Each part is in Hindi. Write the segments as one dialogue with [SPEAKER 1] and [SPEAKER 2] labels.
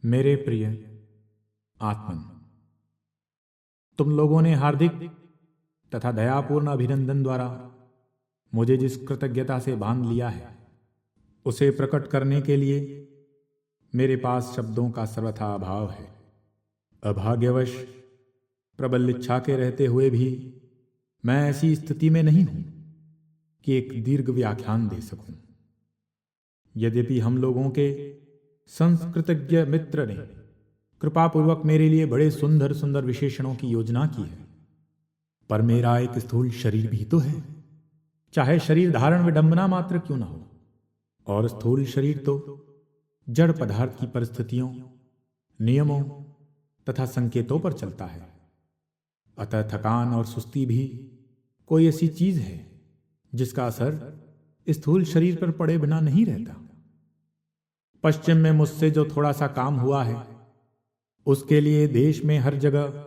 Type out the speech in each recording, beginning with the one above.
[SPEAKER 1] मेरे प्रिय आत्मन, तुम लोगों ने हार्दिक तथा दयापूर्ण अभिनंदन द्वारा मुझे जिस कृतज्ञता से बांध लिया है उसे प्रकट करने के लिए मेरे पास शब्दों का सर्वथा अभाव है। अभाग्यवश प्रबल इच्छा के रहते हुए भी मैं ऐसी स्थिति में नहीं हूं कि एक दीर्घ व्याख्यान दे सकूं। यद्यपि हम लोगों के संस्कृतज्ञ मित्र ने कृपापूर्वक मेरे लिए बड़े सुंदर सुंदर विशेषणों की योजना की है, पर मेरा एक स्थूल शरीर भी तो है, चाहे शरीर धारण विडंबना मात्र क्यों न हो। और स्थूल शरीर तो जड़ पदार्थ की परिस्थितियों, नियमों तथा संकेतों पर चलता है। अतः थकान और सुस्ती भी कोई ऐसी चीज है जिसका असर स्थूल शरीर पर पड़े बिना नहीं रहता। पश्चिम में मुझसे जो थोड़ा सा काम हुआ है उसके लिए देश में हर जगह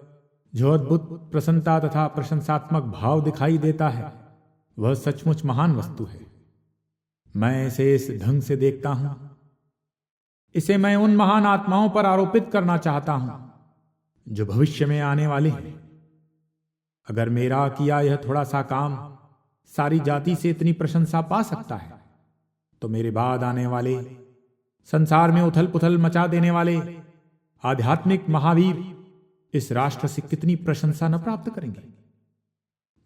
[SPEAKER 1] जो अद्भुत प्रसन्नता तथा प्रशंसात्मक भाव दिखाई देता है वह सचमुच महान वस्तु है। मैं इसे इस ढंग से देखता हूं, इसे मैं उन महान आत्माओं पर आरोपित करना चाहता हूं जो भविष्य में आने वाले हैं। अगर मेरा किया यह थोड़ा सा काम सारी जाति से इतनी प्रशंसा पा सकता है तो मेरे बाद आने वाले संसार में उथल पुथल मचा देने वाले आध्यात्मिक महावीर इस राष्ट्र से कितनी प्रशंसा न प्राप्त करेंगे।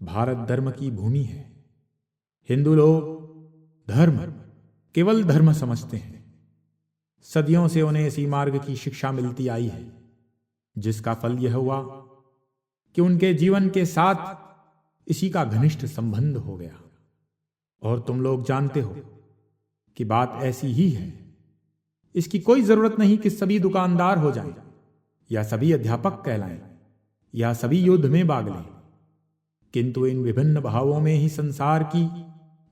[SPEAKER 1] भारत धर्म की भूमि है। हिंदू लोग धर्म केवल धर्म समझते हैं। सदियों से उन्हें इसी मार्ग की शिक्षा मिलती आई है, जिसका फल यह हुआ कि उनके जीवन के साथ इसी का घनिष्ठ संबंध हो गया। और तुम लोग जानते हो कि बात ऐसी ही है। इसकी कोई जरूरत नहीं कि सभी दुकानदार हो जाएं, या सभी अध्यापक कहलाएं, या सभी युद्ध में भाग लें, किंतु इन विभिन्न भावों में ही संसार की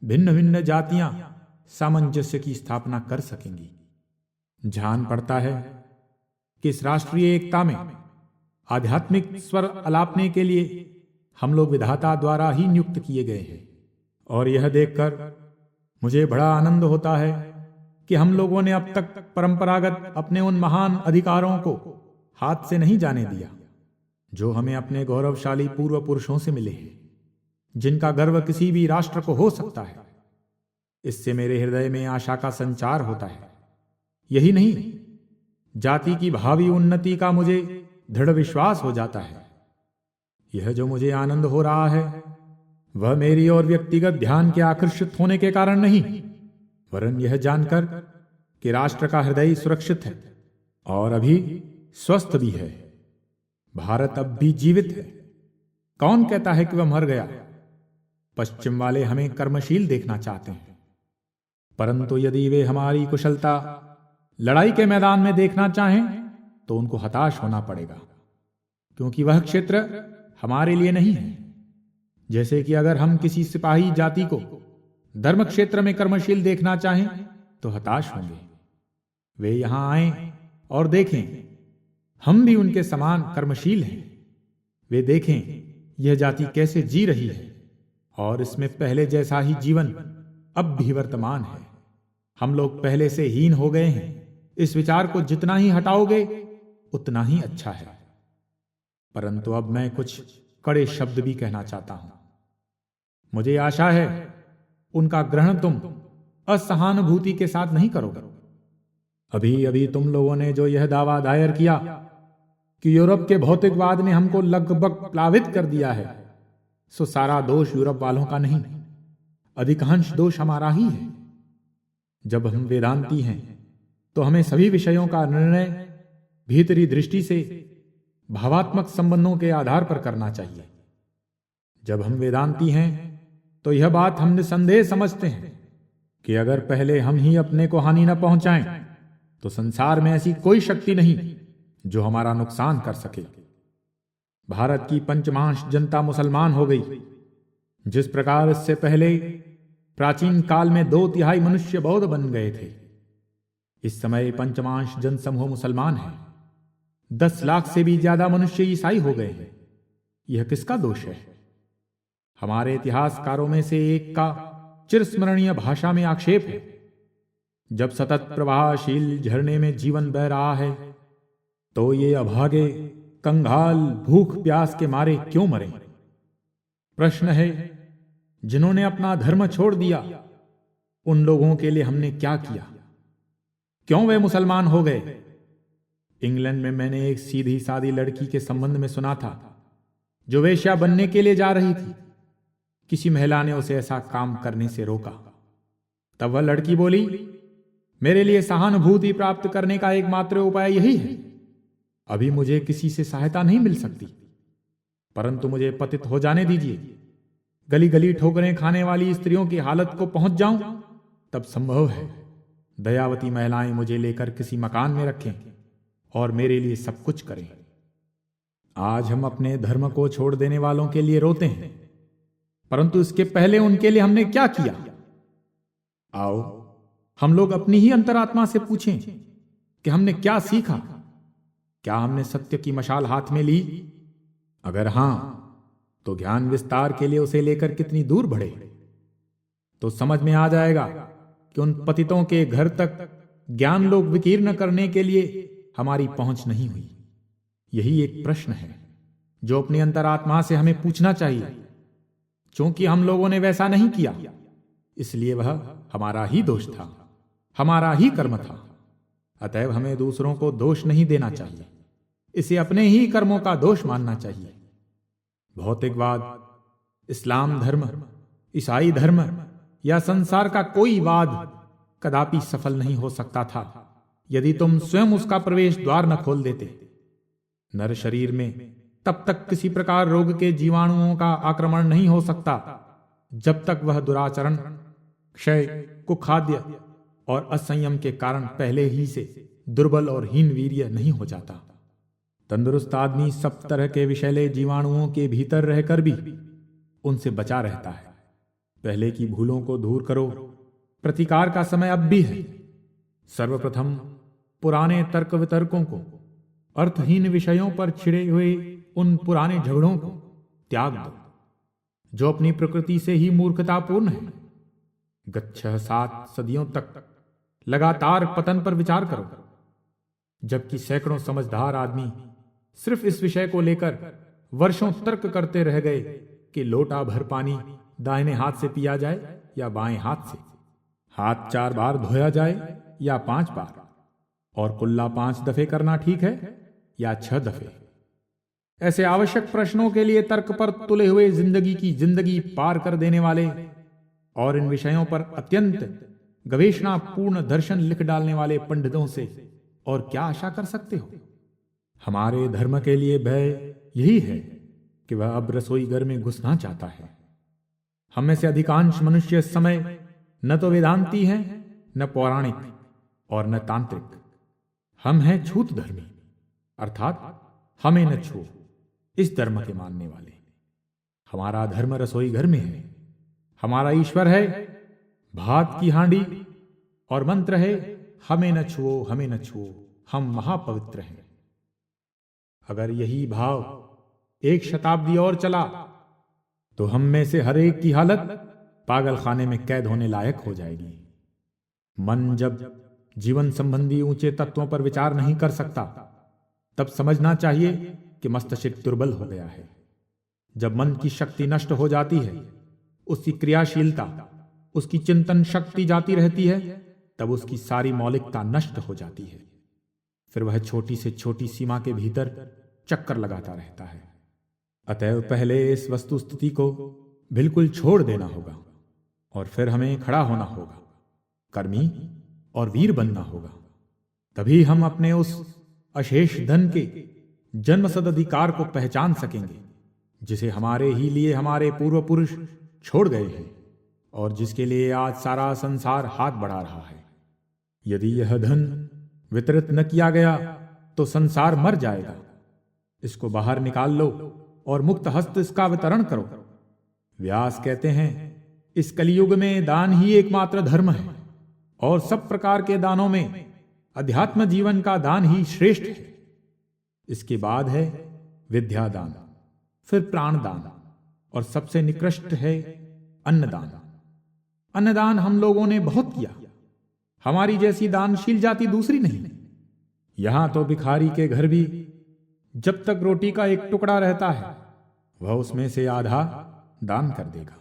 [SPEAKER 1] भिन्न भिन्न जातियां सामंजस्य की स्थापना कर सकेंगी। जान पड़ता है कि इस राष्ट्रीय एकता में आध्यात्मिक स्वर अलापने के लिए हम लोग विधाता द्वारा ही नियुक्त किए गए हैं। और यह देखकर मुझे बड़ा आनंद होता है कि हम लोगों ने अब तक परंपरागत अपने उन महान अधिकारों को हाथ से नहीं जाने दिया जो हमें अपने गौरवशाली पूर्व पुरुषों से मिले हैं, जिनका गर्व किसी भी राष्ट्र को हो सकता है। इससे मेरे हृदय में आशा का संचार होता है। यही नहीं, जाति की भावी उन्नति का मुझे दृढ़ विश्वास हो जाता है। यह जो मुझे आनंद हो रहा है वह मेरी और व्यक्तिगत ध्यान के आकर्षित होने के कारण नहीं, वरन यह जानकर कि राष्ट्र का हृदय सुरक्षित है और अभी स्वस्थ भी है। भारत अब भी जीवित है। कौन कहता है कि वह मर गया? पश्चिम वाले हमें कर्मशील देखना चाहते हैं, परंतु यदि वे हमारी कुशलता लड़ाई के मैदान में देखना चाहें तो उनको हताश होना पड़ेगा, क्योंकि वह क्षेत्र हमारे लिए नहीं है। जैसे कि अगर हम किसी सिपाही जाति को धर्म क्षेत्र में कर्मशील देखना चाहें तो हताश होंगे। वे यहां आए और देखें हम भी उनके समान कर्मशील हैं। वे देखें यह जाति कैसे जी रही है और इसमें पहले जैसा ही जीवन अब भी वर्तमान है। हम लोग पहले से हीन हो गए हैं। इस विचार को जितना ही हटाओगे उतना ही अच्छा है। परंतु अब मैं कुछ कड़े शब्द भी कहना चाहता हूं। मुझे आशा है उनका ग्रहण तुम असहानुभूति के साथ नहीं करोगे। अभी अभी तुम लोगों ने जो यह दावा दायर किया कि यूरोप के भौतिकवाद ने हमको लगभग प्लावित कर दिया है, सो सारा दोष यूरोप वालों का नहीं, अधिकांश दोष हमारा ही है। जब हम वेदांती हैं तो हमें सभी विषयों का निर्णय भीतरी दृष्टि से भावात्मक संबंधों के आधार पर करना चाहिए। जब हम वेदांती हैं तो यह बात हम निसंदेह समझते हैं कि अगर पहले हम ही अपने को हानि न पहुंचाएं तो संसार में ऐसी कोई शक्ति नहीं जो हमारा नुकसान कर सके। भारत की पंचमांश जनता मुसलमान हो गई। जिस प्रकार इससे पहले प्राचीन काल में 2/3 मनुष्य बौद्ध बन गए थे, इस समय पंचमांश जनसमूह मुसलमान है। 10 लाख से भी ज्यादा मनुष्य ईसाई हो गए हैं। यह किसका दोष है? हमारे इतिहासकारों में से एक का चिरस्मरणीय भाषा में आक्षेप है, जब सतत प्रवाहशील झरने में जीवन बह रहा है तो ये अभागे कंगाल भूख प्यास के मारे क्यों मरे? प्रश्न है, जिन्होंने अपना धर्म छोड़ दिया, उन लोगों के लिए हमने क्या किया? क्यों वे मुसलमान हो गए? इंग्लैंड में मैंने एक सीधी सादी लड़की के संबंध में सुना था जो वेश्या बनने के लिए जा रही थी। किसी महिला ने उसे ऐसा काम करने से रोका। तब वह लड़की बोली, मेरे लिए सहानुभूति प्राप्त करने का एकमात्र उपाय यही है। अभी मुझे किसी से सहायता नहीं मिल सकती, परंतु मुझे पतित हो जाने दीजिए। गली गली ठोकरें खाने वाली स्त्रियों की हालत को पहुंच जाऊं, तब संभव है दयावती महिलाएं मुझे लेकर किसी मकान में रखें और मेरे लिए सब कुछ करें। आज हम अपने धर्म को छोड़ देने वालों के लिए रोते हैं, परंतु इसके पहले उनके लिए हमने क्या किया? आओ हम लोग अपनी ही अंतरात्मा से पूछें कि हमने क्या सीखा। क्या हमने सत्य की मशाल हाथ में ली? अगर हां, तो ज्ञान विस्तार के लिए उसे लेकर कितनी दूर बढ़े? तो समझ में आ जाएगा कि उन पतितों के घर तक ज्ञान लोग विकीर्ण करने के लिए हमारी पहुंच नहीं हुई। यही एक प्रश्न है जो अपनी अंतरात्मा से हमें पूछना चाहिए। क्योंकि हम लोगों ने वैसा नहीं किया, इसलिए वह हमारा ही दोष था, हमारा ही कर्म था। अतएव हमें दूसरों को दोष नहीं देना चाहिए, इसे अपने ही कर्मों का दोष मानना चाहिए। भौतिकवाद, इस्लाम धर्म, ईसाई धर्म या संसार का कोई वाद कदापि सफल नहीं हो सकता था यदि तुम स्वयं उसका प्रवेश द्वार न खोल देते। नर शरीर में तब तक किसी प्रकार रोग के जीवाणुओं का आक्रमण नहीं हो सकता जब तक वह दुराचरण, क्षय, कुखाद्य और असंयम के कारण पहले ही से दुर्बल और हीन वीर्य नहीं हो जाता। तंदुरुस्त आदमी सब तरह के विषैले जीवाणुओं के भीतर रहकर भी उनसे बचा रहता है। पहले की भूलों को दूर करो, प्रतिकार का समय अब भी है। सर्वप्रथम पुराने तर्क वितर्कों को, अर्थहीन विषयों पर छिड़े हुए उन पुराने झगड़ों को त्याग दो जो अपनी प्रकृति से ही मूर्खतापूर्ण है। गत 6-7 सदियों तक लगातार पतन पर विचार करो, जबकि सैकड़ों समझदार आदमी सिर्फ इस विषय को लेकर वर्षों तर्क करते रह गए कि लोटा भर पानी दाहिने हाथ से पिया जाए या बाएं हाथ से, हाथ 4 बार धोया जाए या 5 बार, और कुल्ला 5 दफे करना ठीक है या 6 दफे। ऐसे आवश्यक प्रश्नों के लिए तर्क पर तुले हुए जिंदगी की जिंदगी पार कर देने वाले और इन विषयों पर अत्यंत गवेषणापूर्ण दर्शन लिख डालने वाले पंडितों से और क्या आशा कर सकते हो? हमारे धर्म के लिए भय यही है कि वह अब रसोई घर में घुसना चाहता है। हम में से अधिकांश मनुष्य इस समय न तो वेदांती हैं, न पौराणिक और न तांत्रिक। हम हैं छूत धर्मी, अर्थात हमें न छू, इस धर्म के मानने वाले। हमारा धर्म रसोई घर में है। हमारा ईश्वर है भात की हांडी और मंत्र है हमें न छुओ, हमें न छुओ, हम महापवित्र हैं। अगर यही भाव 1 शताब्दी और चला तो हम में से हर एक की हालत पागल खाने में कैद होने लायक हो जाएगी। मन जब जीवन संबंधी ऊंचे तत्वों पर विचार नहीं कर सकता, तब समझना चाहिए कि मस्तिष्क दुर्बल हो गया है। जब मन की शक्ति नष्ट हो जाती है, उसकी क्रियाशीलता, उसकी चिंतन शक्ति जाती रहती है, तब उसकी सारी मौलिकता नष्ट हो जाती है। फिर वह छोटी से छोटी सीमा के भीतर चक्कर लगाता रहता है। अतएव पहले इस वस्तु स्थिति को बिल्कुल छोड़ देना होगा और फिर हमें खड़ा होना होगा, कर्मी और वीर बनना होगा। तभी हम अपने उस अशेष धन के जन्मसिद्ध अधिकार को पहचान सकेंगे जिसे हमारे ही लिए हमारे पूर्व पुरुष छोड़ गए हैं और जिसके लिए आज सारा संसार हाथ बढ़ा रहा है। यदि यह धन वितरित न किया गया तो संसार मर जाएगा। इसको बाहर निकाल लो और मुक्त हस्त इसका वितरण करो। व्यास कहते हैं, इस कलियुग में दान ही एकमात्र धर्म है और सब प्रकार के दानों में अध्यात्म जीवन का दान ही श्रेष्ठ है। इसके बाद है विद्या दान, फिर प्राण दान और सबसे निकृष्ट है अन्नदान। अन्नदान हम लोगों ने बहुत किया। हमारी जैसी दानशील जाति दूसरी नहीं। यहां तो भिखारी के घर भी जब तक रोटी का एक टुकड़ा रहता है वह उसमें से आधा दान कर देगा।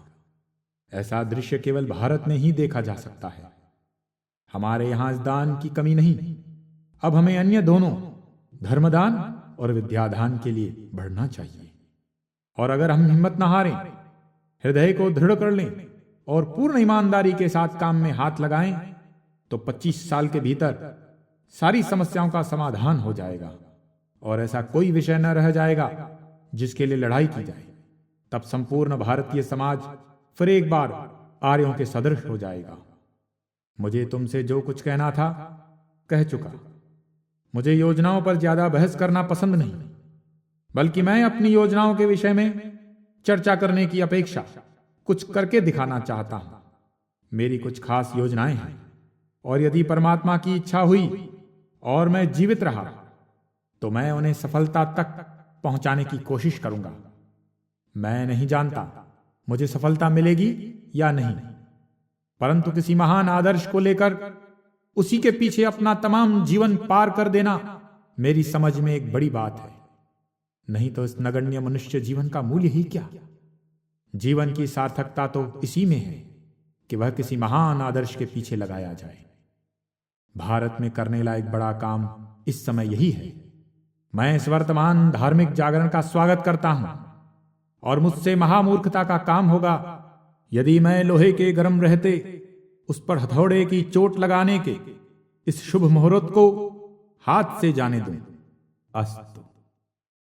[SPEAKER 1] ऐसा दृश्य केवल भारत में ही देखा जा सकता है। हमारे यहां इस दान की कमी नहीं। अब हमें अन्य दोनों धर्मदान और विद्यादान के लिए बढ़ना चाहिए। और अगर हम हिम्मत न हारें, हृदय को दृढ़ कर लें और पूर्ण ईमानदारी के साथ काम में हाथ लगाएं, तो 25 साल के भीतर सारी समस्याओं का समाधान हो जाएगा और ऐसा कोई विषय न रह जाएगा जिसके लिए लड़ाई की जाए। तब संपूर्ण भारतीय समाज फिर एक बार आर्यों के सदृश हो जाएगा। मुझे तुमसे जो कुछ कहना था कह चुका। मुझे योजनाओं पर ज्यादा बहस करना पसंद नहीं, बल्कि मैं अपनी योजनाओं के विषय में चर्चा करने की अपेक्षा कुछ करके दिखाना चाहता हूं। मेरी कुछ खास योजनाएं हैं और यदि परमात्मा की इच्छा हुई और मैं जीवित रहा तो मैं उन्हें सफलता तक पहुंचाने की कोशिश करूंगा। मैं नहीं जानता मुझे सफलता मिलेगी या नहीं, परंतु किसी महान आदर्श को लेकर उसी के पीछे अपना तमाम जीवन पार कर देना मेरी समझ में एक बड़ी बात है। नहीं तो इस नगण्य मनुष्य जीवन का मूल्य ही क्या? जीवन की सार्थकता तो इसी में है कि वह किसी महान आदर्श के पीछे लगाया जाए। भारत में करने लायक बड़ा काम इस समय यही है। मैं इस वर्तमान धार्मिक जागरण का स्वागत करता हूं और मुझसे महामूर्खता का काम होगा यदि मैं लोहे के गर्म रहते उस पर हथौड़े की चोट लगाने के इस शुभ मुहूर्त को हाथ से जाने दूं। अस्तु।